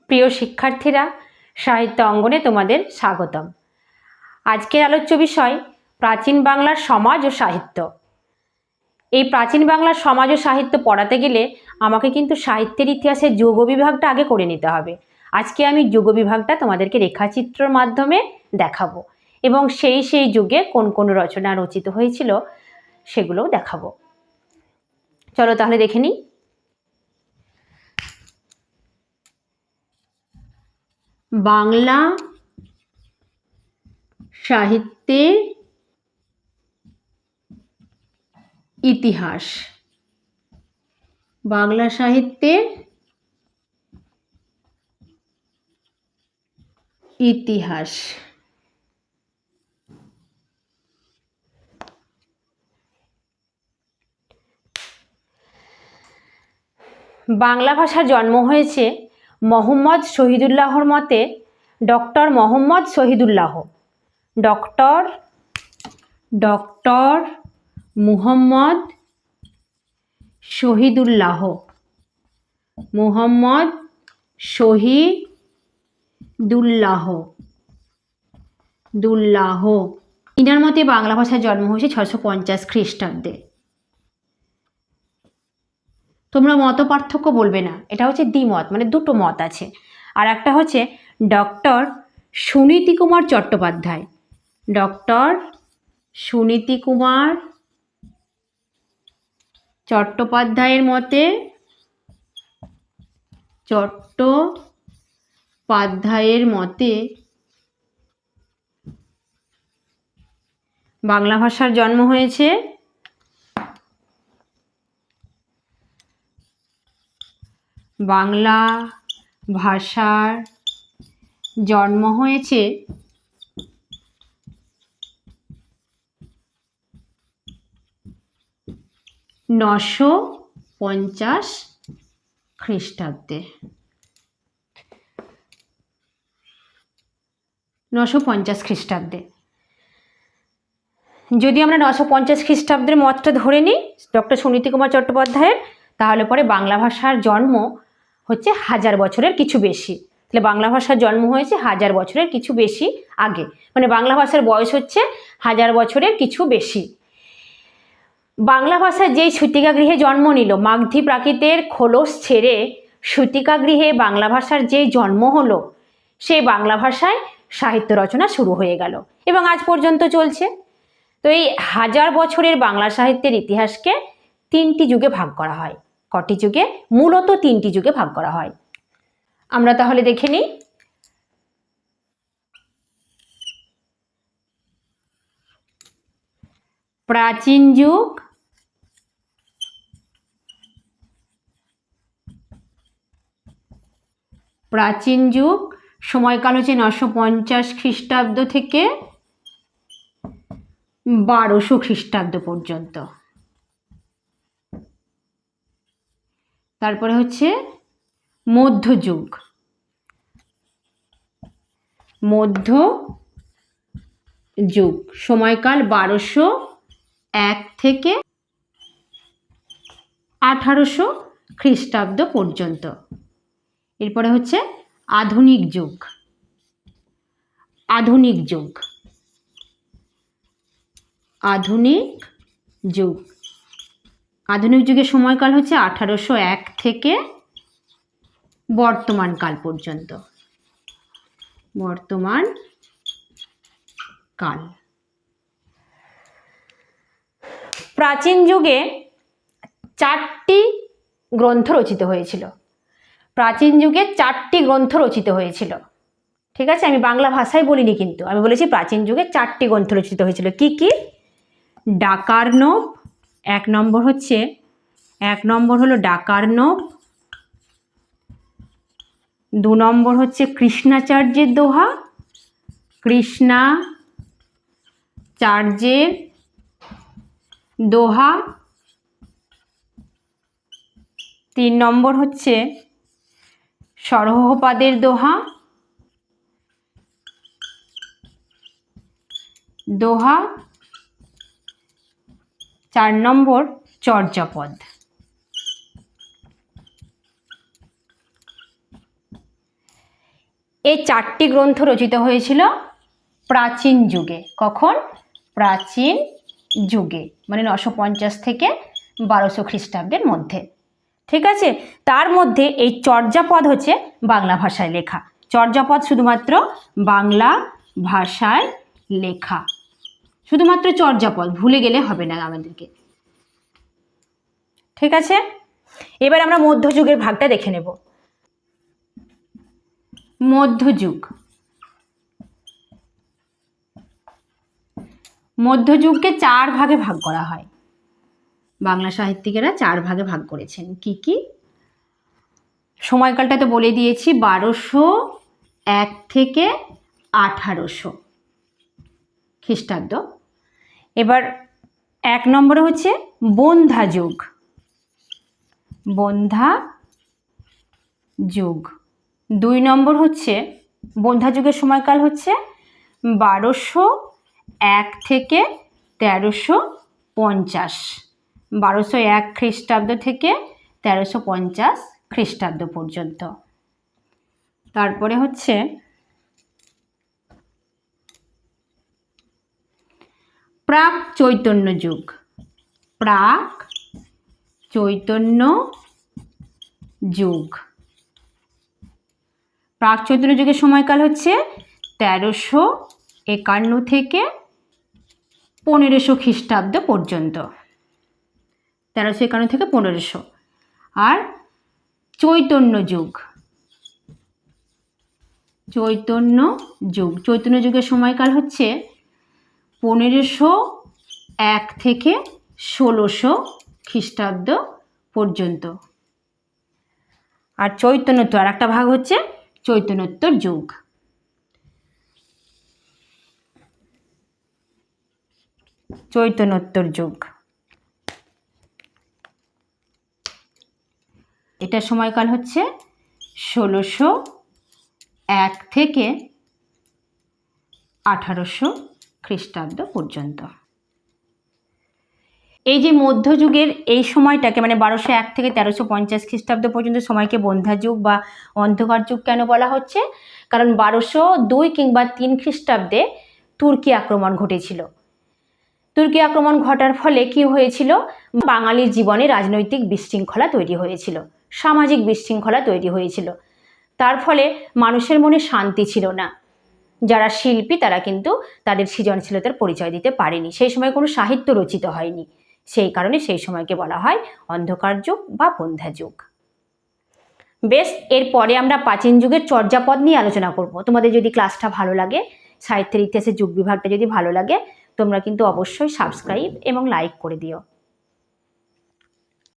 প্রিয় শিক্ষার্থীরা, সাহিত্য অঙ্গনে তোমাদের স্বাগতম। আজকের আলোচ্য বিষয় প্রাচীন বাংলার সমাজ ও সাহিত্য। এই প্রাচীন বাংলার সমাজ ও সাহিত্য পড়াতে গেলে আমাকে কিন্তু সাহিত্যের ইতিহাসের যুগ বিভাগটা আগে করে নিতে হবে। আজকে আমি যুগ বিভাগটা তোমাদেরকে রেখাচিত্রের মাধ্যমে দেখাবো এবং সেই যুগে কোন কোন রচনা রচিত হয়েছিল সেগুলোও দেখাবো। চলো তাহলে দেখে নিই। বাংলা সাহিত্যের ইতিহাস। বাংলা সাহিত্যের ইতিহাস। বাংলা ভাষার জন্ম হয়েছে মোহাম্মদ শহীদুল্লাহর মতে। Doctor Mohammad Shahidullah, doctor Muhammad Shahidullah, Muhammad Shahidullah inner মতে বাংলা ভাষার জন্ম হয়েছে 650 খ্রিস্টাব্দে। তোমরা মত পার্থক্য বলবে না, এটা হচ্ছে দ্বিমত, মানে দুটো মত আছে। আর একটা হচ্ছে ডক্টর সুনীতি কুমার চট্টোপাধ্যায়, ডক্টর সুনীতি কুমার চট্টোপাধ্যায়ের মতে বাংলা ভাষার জন্ম হয়েছে বাংলা ভাষার জন্ম হয়েছে 950 খ্রিস্টাব্দে। 950 খ্রিস্টাব্দে। যদি আমরা 950 খ্রিস্টাব্দের মতটা ধরে নিই ডক্টর সুনীতি কুমার চট্টোপাধ্যায়ের, তাহলে পরে বাংলা ভাষার জন্ম হচ্ছে 1000 বছরের কিছু বেশি। তাহলে বাংলা ভাষার জন্ম হয়েছে 1000 বছরের কিছু বেশি আগে, মানে বাংলা ভাষার বয়স হচ্ছে 1000 বছরের কিছু বেশি। বাংলা ভাষা যেই সূতিকাগৃহে জন্ম নিল, মাগধী প্রাকৃতের খোলস ছেড়ে সূতিকাগৃহে বাংলা ভাষার যেই জন্ম হলো, সেই বাংলা ভাষায় সাহিত্য রচনা শুরু হয়ে গেল এবং আজ পর্যন্ত চলছে। তো এই 1000 বছরের বাংলা সাহিত্যের ইতিহাসকে 3টি যুগে ভাগ করা হয়। কটি যুগে? মূলত 3টি যুগে ভাগ করা হয়। আমরা তাহলে দেখে নিই। প্রাচীন যুগ, সময়কাল হচ্ছে 950 খ্রিস্টাব্দ থেকে 1200 খ্রিস্টাব্দ পর্যন্ত। তারপরে হচ্ছে মধ্যযুগ, সময়কাল 1201 থেকে 1800 খ্রিস্টাব্দ পর্যন্ত। এরপরে হচ্ছে আধুনিক যুগ। আধুনিক যুগের সময়কাল হচ্ছে 1801 থেকে বর্তমান কাল পর্যন্ত। প্রাচীন যুগে 4টি গ্রন্থ রচিত হয়েছিল। ঠিক আছে, আমি বাংলা ভাষায় বলিনি, কিন্তু আমি বলেছি প্রাচীন যুগে 4টি গ্রন্থ রচিত হয়েছিল। কি কি? ডাকার্ণব, এক নম্বর হলো ডাকার্ণব। 2 নম্বর হচ্ছে কৃষ্ণাচার্যের দোহা, 3 নম্বর হচ্ছে সরহপাদের দোহা, 4 নম্বর চর্যাপদ। এই 4টি গ্রন্থ রচিত হয়েছিল প্রাচীন যুগে। কখন? প্রাচীন যুগে, মানে 950 থেকে 1200 খ্রিস্টাব্দের মধ্যে। ঠিক আছে, তার মধ্যে এই চর্যাপদ হচ্ছে বাংলা ভাষায় লেখা। চর্যাপদ শুধুমাত্র বাংলা ভাষায় লেখা, শুধুমাত্র চর্যাপদ, ভুলে গেলে হবে না আমাদেরকে। ঠিক আছে, এবার আমরা মধ্যযুগের ভাগটা দেখে নেব। মধ্যযুগ, মধ্যযুগকে 4 ভাগে ভাগ করা হয়। বাংলা সাহিত্যিকেরা 4 ভাগে ভাগ করেছেন। কি কি? সময়কালটা তো বলে দিয়েছি, 1201 থেকে 1800 খ্রিস্টাব্দ। এবার 1 নম্বরে হচ্ছে বন্ধ্যা যুগ, বন্ধ্যা যুগ। 2 নম্বর হচ্ছে বন্ধ্যা যুগের সময়কাল হচ্ছে 1201 থেকে 1350, 1201 খ্রিস্টাব্দ থেকে 1350 খ্রিস্টাব্দ পর্যন্ত। তারপরে হচ্ছে প্রাক চৈতন্য যুগ, প্রাক চৈতন্য যুগ। প্রাক চৈতন্য যুগের সময়কাল হচ্ছে 1351 থেকে 1500 খ্রিস্টাব্দ পর্যন্ত, 1351 থেকে 1500। আর চৈতন্য যুগ, চৈতন্য যুগ, চৈতন্য যুগের সময়কাল হচ্ছে 1501 থেকে 1600 খ্রিস্টাব্দ পর্যন্ত। আর চৈতন্যোত্তর আর একটা ভাগ হচ্ছে চৈতন্যোত্তর যুগ। চৈতন্যোত্তর যুগ, এটার সময়কাল হচ্ছে 1601 থেকে 1800 খ্রিস্টাব্দ পর্যন্ত। এই যে মধ্যযুগের এই সময়টাকে, মানে 1201 থেকে 1350 খ্রিস্টাব্দ পর্যন্ত সময়কে বন্ধ্যা যুগ বা অন্ধকার যুগ কেন বলা হচ্ছে? কারণ 1202 কিংবা 3 খ্রিস্টাব্দে তুর্কি আক্রমণ ঘটেছিল। তুর্কি আক্রমণ ঘটার ফলে কি হয়েছিল? বাঙালির জীবনে রাজনৈতিক বিশৃঙ্খলা তৈরি হয়েছিল, সামাজিক বিশৃঙ্খলা তৈরি হয়েছিল। তার ফলে মানুষের মনে শান্তি ছিল না। যারা শিল্পী তারা কিন্তু তাদের সৃজনশীলতার পরিচয় দিতে পারেনি। সেই সময় কোনো সাহিত্য রচিত হয়নি, সেই কারণে সেই সময়কে বলা হয় অন্ধকার যুগ বা বন্ধ্যা যুগ। বেশ, এরপরে আমরা প্রাচীন যুগের চর্যাপদ নিয়ে আলোচনা করব। তোমাদের যদি ক্লাসটা ভালো লাগে, সাহিত্যের ইতিহাসের যুগ বিভাগটা যদি ভালো লাগে, তোমরা কিন্তু অবশ্যই সাবস্ক্রাইব এবং লাইক করে দিও।